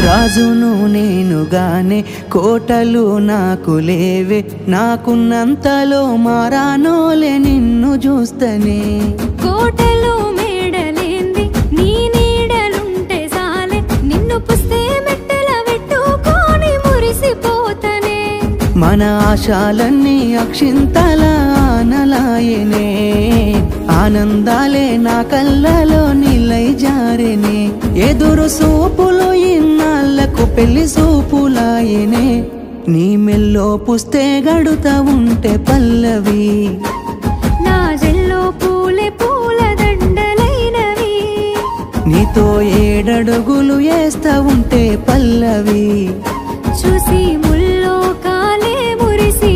రాజును నేనుగానే కోటలు నాకు లేవే, నాకున్నంతలో మారానోలే నిన్ను చూస్తనే. కోటలు మేడలేంది నీ నీడలుంటే సాలే, నిన్ను పుస్తే మెట్టెల పెట్టుకొని మురిసిపోతనే. మన ఆశాలన్నీ అక్షింతల ఆనలాయనే, ఆనందాలే నా కళ్ళలో నిలై జారెనే. ఎదురు సూపులు ఇన్నాళ్లకు పెళ్లి సూపులాయనే, నీ మెల్లో పుస్తే గడుతా ఉంటే పల్లవి, నా జల్లో పూలే పూల దండలైనవి. నీతో 7 అడుగులు వేస్తా ఉంటే పల్లవి, చూసి ముల్లో కాలే మురిసి